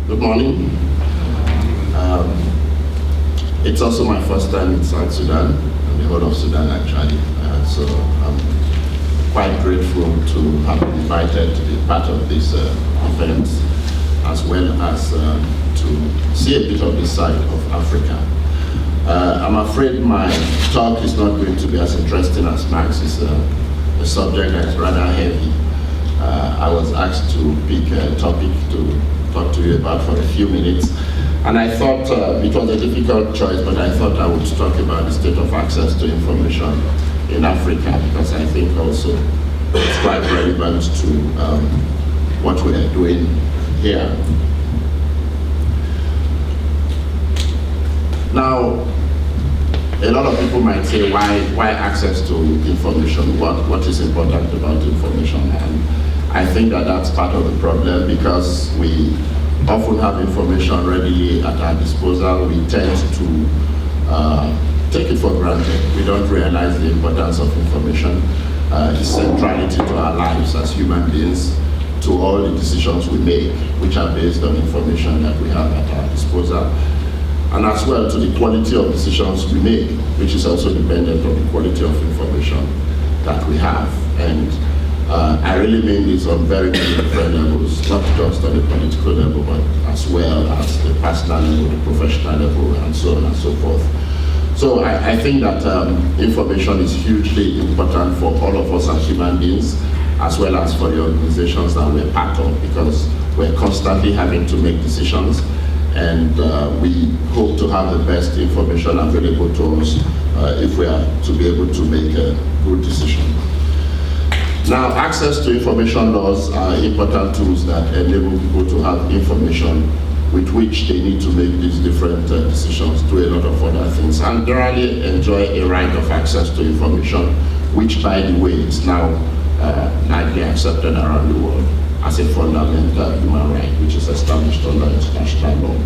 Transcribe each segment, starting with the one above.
Good morning. It's also my first time in South Sudan, and the whole of Sudan actually. So I'm quite grateful to have been invited to be part of this event, as well as to see a bit of the side of Africa. I'm afraid my talk is not going to be as interesting as Max. It's a subject that's rather heavy. I was asked to pick a topic to talk to you about for a few minutes. And I thought it was a difficult choice, but I thought I would talk about the state of access to information in Africa, because I think also it's quite relevant to what we are doing here. Now, a lot of people might say, why access to information? What is important about information? And I think that that's part of the problem, because we often have information readily at our disposal. We tend to take it for granted. We don't realize the importance of information, its centrality to our lives as human beings, to all the decisions we make, which are based on information that we have at our disposal, and as well to the quality of decisions we make, which is also dependent on the quality of information that we have. And I really mean this on very many different levels, not just on the political level, but as well as the personal level, the professional level, and so on and so forth. So I think that information is hugely important for all of us as human beings, as well as for the organizations that we're part of, because we're constantly having to make decisions, and we hope to have the best information available to us if we are to be able to make a good decision. Now, access to information laws are important tools that enable people to have information with which they need to make these different decisions, do a lot of other things, and generally enjoy a right of access to information, which, by the way, is now widely accepted around the world as a fundamental human right, which is established under international law.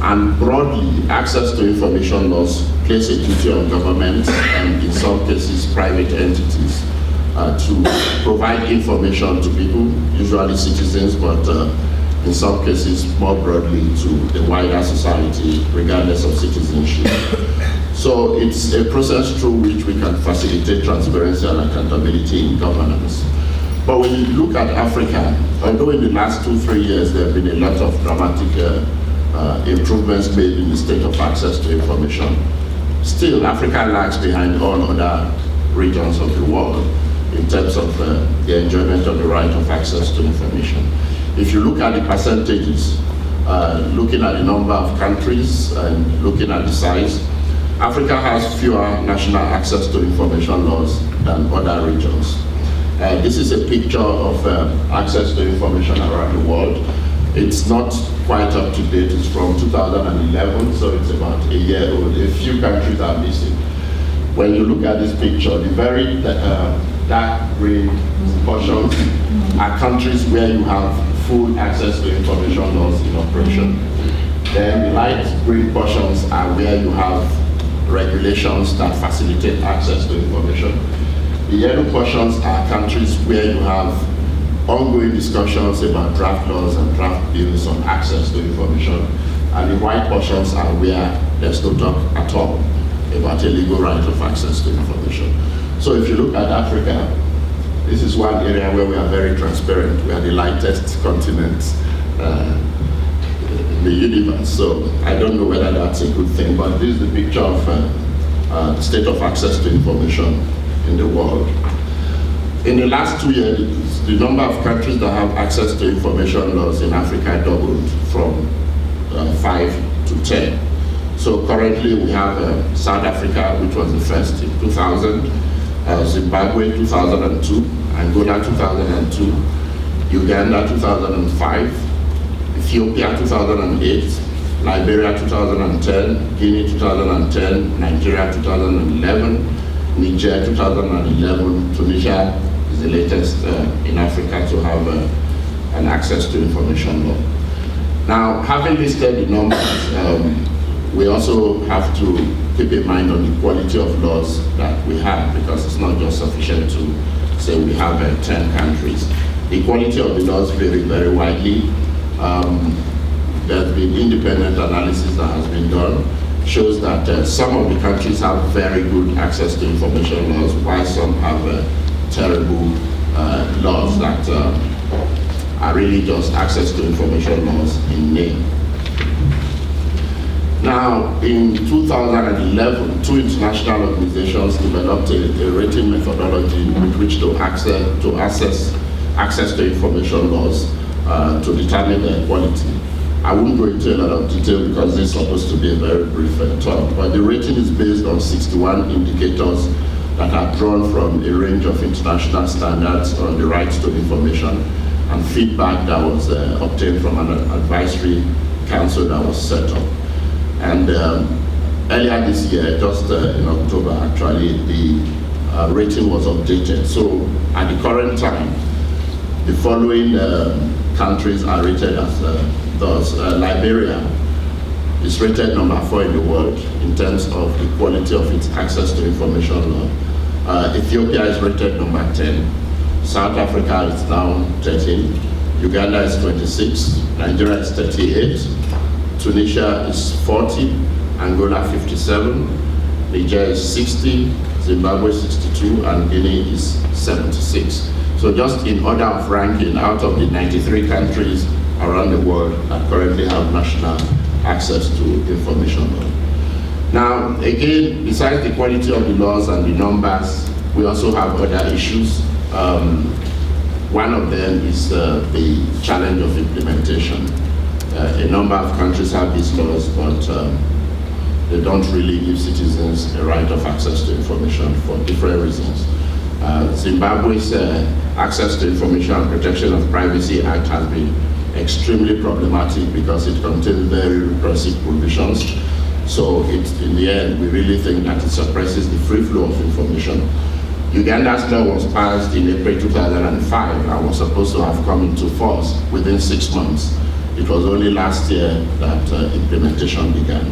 And broadly, access to information laws place a duty on governments and, in some cases, private entities to provide information to people, usually citizens, but in some cases more broadly to the wider society, regardless of citizenship. So it's a process through which we can facilitate transparency and accountability in governance. But when you look at Africa, although in the last 2-3 years there have been a lot of dramatic improvements made in the state of access to information, still Africa lags behind all other regions of the world in terms of the enjoyment of the right of access to information. If you look at the percentages, looking at the number of countries and looking at the size, Africa has fewer national access to information laws than other regions. This is a picture of access to information around the world. It's not quite up to date, it's from 2011, so it's about a year old. A few countries are missing. When you look at this picture, the very dark green portions are countries where you have full access to information laws in operation. Then the light green portions are where you have regulations that facilitate access to information. The yellow portions are countries where you have ongoing discussions about draft laws and draft bills on access to information. And the white portions are where there's no talk at all about a legal right of access to information. So if you look at Africa, this is one area where we are very transparent. We are the lightest continent in the universe. So I don't know whether that's a good thing, but this is the picture of the state of access to information in the world. In the last 2 years, the number of countries that have access to information laws in Africa doubled from 5 to 10. So currently we have South Africa, which was the first in 2000, Zimbabwe 2002, Angola 2002, Uganda 2005, Ethiopia 2008, Liberia 2010, Guinea 2010, Nigeria 2011, Niger 2011, Tunisia is the latest in Africa to have an access to information law. Now, having listed the numbers, we also have to keep in mind on the quality of laws that we have, because it's not just sufficient to say we have 10 countries. The quality of the laws vary very widely. there's been independent analysis that has been done, shows that some of the countries have very good access to information laws, while some have terrible laws that are really just access to information laws in name. Now, in 2011, two international organizations developed a rating methodology with which to access access to information laws to determine their quality. I won't go into a lot of detail because this is supposed to be a very brief talk, but the rating is based on 61 indicators that are drawn from a range of international standards on the right to information and feedback that was obtained from an advisory council that was set up. And earlier this year, just in October actually, the rating was updated. So at the current time, the following countries are rated as thus. Liberia is rated number 4 in the world in terms of the quality of its access to information law. Ethiopia is rated number 10. South Africa is now 13. Uganda is 26. Nigeria is 38. Tunisia is 40. Angola 57. Niger is 60. Zimbabwe 62. And Guinea is 76. So just in order of ranking, out of the 93 countries around the world that currently have national access to information law. Now, again, besides the quality of the laws and the numbers, we also have other issues. One of them is the challenge of implementation. A number of countries have these laws, but they don't really give citizens a right of access to information for different reasons. Zimbabwe's Access to Information and Protection of Privacy Act has been extremely problematic because it contains very repressive provisions. So in the end, we really think that it suppresses the free flow of information. Uganda's law was passed in April 2005 and was supposed to have come into force within 6 months. It was only last year that implementation began.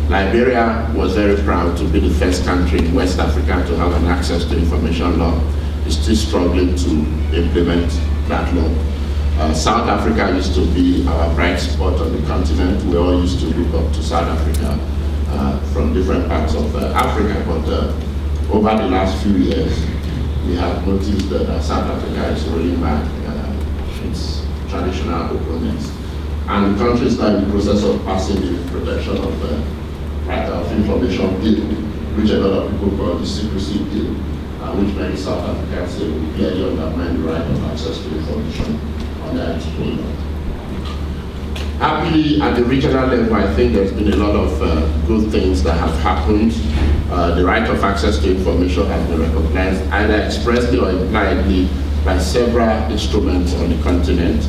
Liberia was very proud to be the first country in West Africa to have an access to information law. It's still struggling to implement that law. South Africa used to be our bright spot on the continent. We all used to look up to South Africa from different parts of Africa, but over the last few years, we have noticed that South Africa is rolling back its traditional openness. And the country is now in the process of passing the protection of right of information bill, which a lot of people call the secrecy bill, which many South Africans say will clearly undermine the right of access to information on their own law. Happily, at the regional level, I think there's been a lot of good things that have happened. The right of access to information has been recognized either expressly or impliedly by several instruments on the continent.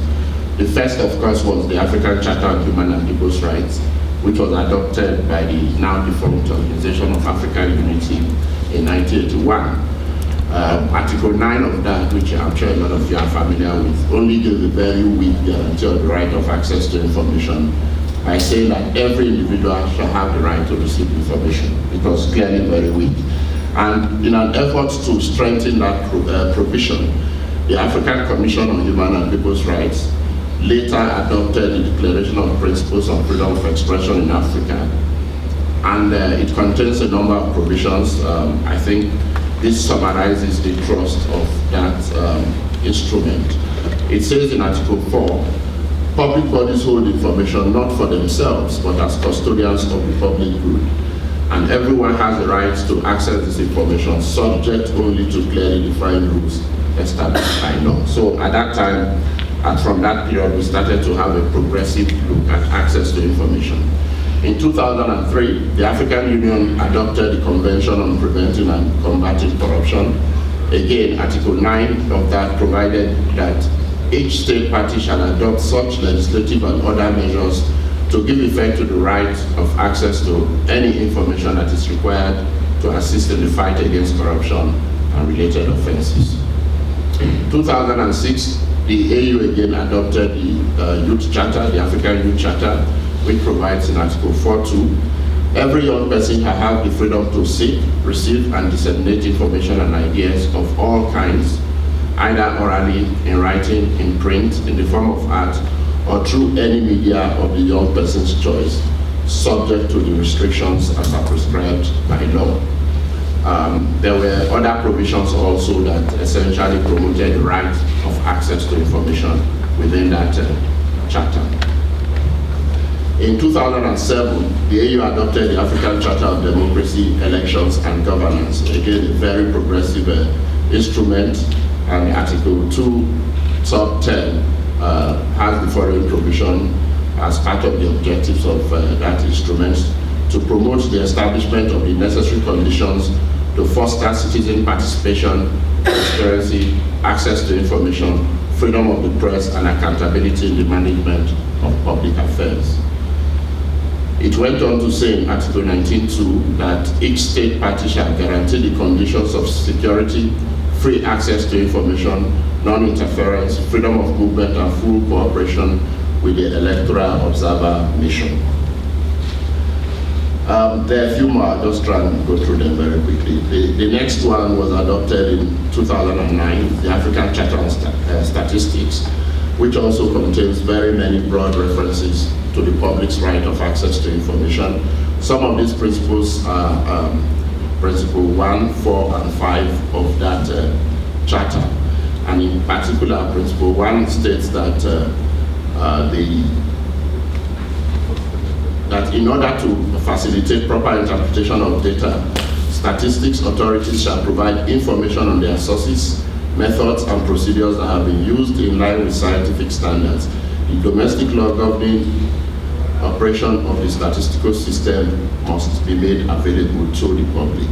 The first, of course, was the African Charter on Human and People's Rights, which was adopted by the now defunct Organization of African Unity in 1981. Article 9 of that, which I'm sure a lot of you are familiar with, only gives a very weak guarantee of the right of access to information by saying that every individual shall have the right to receive information. It was clearly very weak. And in an effort to strengthen that provision, the African Commission on Human and People's Rights later adopted the Declaration of Principles on Freedom of Expression in Africa. And it contains a number of provisions. I think this summarizes the thrust of that instrument. It says in Article 4, public bodies hold information not for themselves, but as custodians of the public good. And everyone has the right to access this information, subject only to clearly defined rules established by law. So at that time, and from that period, we started to have a progressive look at access to information. In 2003, the African Union adopted the Convention on Preventing and Combating Corruption. Again, Article 9 of that provided that each state party shall adopt such legislative and other measures to give effect to the right of access to any information that is required to assist in the fight against corruption and related offenses. In 2006, the AU again adopted the Youth Charter, the African Youth Charter, which provides in Article 4.2, every young person shall have the freedom to seek, receive, and disseminate information and ideas of all kinds, either orally, in writing, in print, in the form of art, or through any media of the young person's choice, subject to the restrictions as are prescribed by law. There were other provisions also that essentially promoted the right of access to information within that charter. In 2007, the AU adopted the African Charter of Democracy, Elections and Governance, again a very progressive instrument, and Article 2, Sub 10 has the following provision as part of the objectives of that instrument: to promote the establishment of the necessary conditions to foster citizen participation, transparency, access to information, freedom of the press, and accountability in the management of public affairs. It went on to say in Article 19.2 that each state party shall guarantee the conditions of security, free access to information, non-interference, freedom of movement, and full cooperation with the electoral observer mission. There are a few more, I'll just try and go through them very quickly. The next one was adopted in 2009, the African Charter on Statistics, which also contains very many broad references to the public's right of access to information. Some of these principles are Principle 1, 4, and 5 of that charter. And in particular, Principle 1 states that that in order to facilitate proper interpretation of data, statistics authorities shall provide information on their sources, methods, and procedures that have been used in line with scientific standards. The domestic law governing operation of the statistical system must be made available to the public.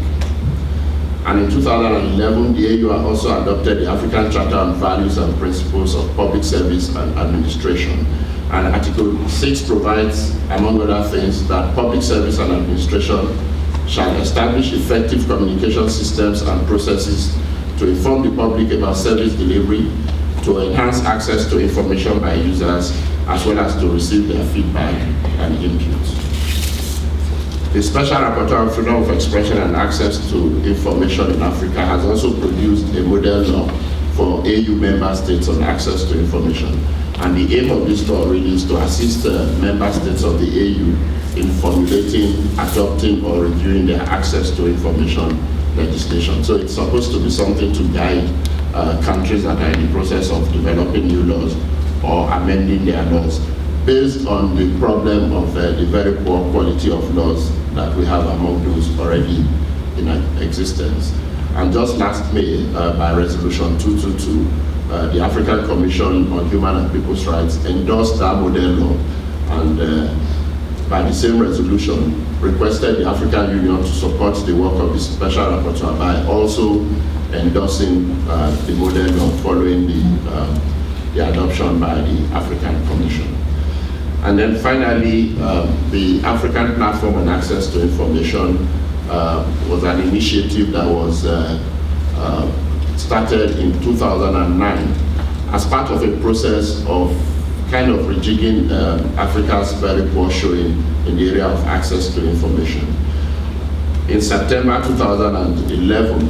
And in 2011, the AU also adopted the African Charter on Values and Principles of Public Service and Administration. And Article 6 provides, among other things, that public service and administration shall establish effective communication systems and processes to inform the public about service delivery, to enhance access to information by users, as well as to receive their feedback and input. The Special Rapporteur on Freedom of Expression and Access to Information in Africa has also produced a model law for AU member states on access to information. And the aim of this law really is to assist member states of the AU in formulating, adopting, or reviewing their access to information legislation. So it's supposed to be something to guide countries that are in the process of developing new laws or amending their laws based on the problem of the very poor quality of laws that we have among those already in existence. And just last May, by Resolution 222, the African Commission on Human and People's Rights endorsed that model law, and by the same resolution requested the African Union to support the work of the Special Rapporteur by also endorsing the model law following the adoption by the African Commission. And then finally, the African Platform on Access to Information was an initiative that was started in 2009 as part of a process of kind of rejigging Africa's very poor showing in the area of access to information. In September 2011,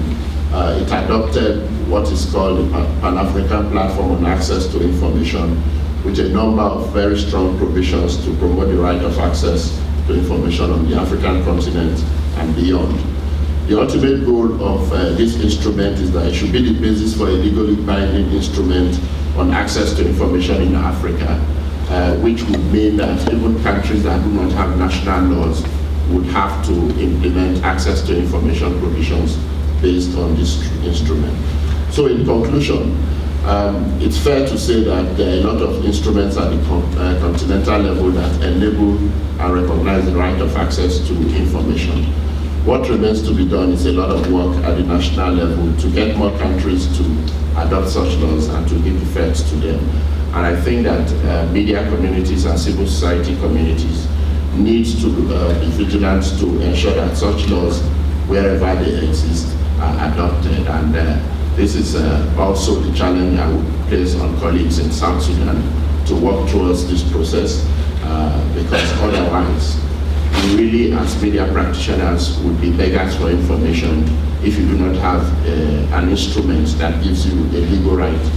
it adopted what is called the Pan-African Platform on Access to Information, with a number of very strong provisions to promote the right of access to information on the African continent and beyond. The ultimate goal of this instrument is that it should be the basis for a legally binding instrument on access to information in Africa, which would mean that even countries that do not have national laws would have to implement access to information provisions based on this instrument. So in conclusion, it's fair to say that there are a lot of instruments at the continental level that enable and recognize the right of access to information. What remains to be done is a lot of work at the national level to get more countries to adopt such laws and to give effect to them. And I think that media communities and civil society communities need to be vigilant to ensure that such laws, wherever they exist, are adopted. And this is also the challenge I would place on colleagues in South Sudan to work towards this process, because otherwise, we really, as media practitioners, would be beggars for information if you do not have an instrument that gives you a legal right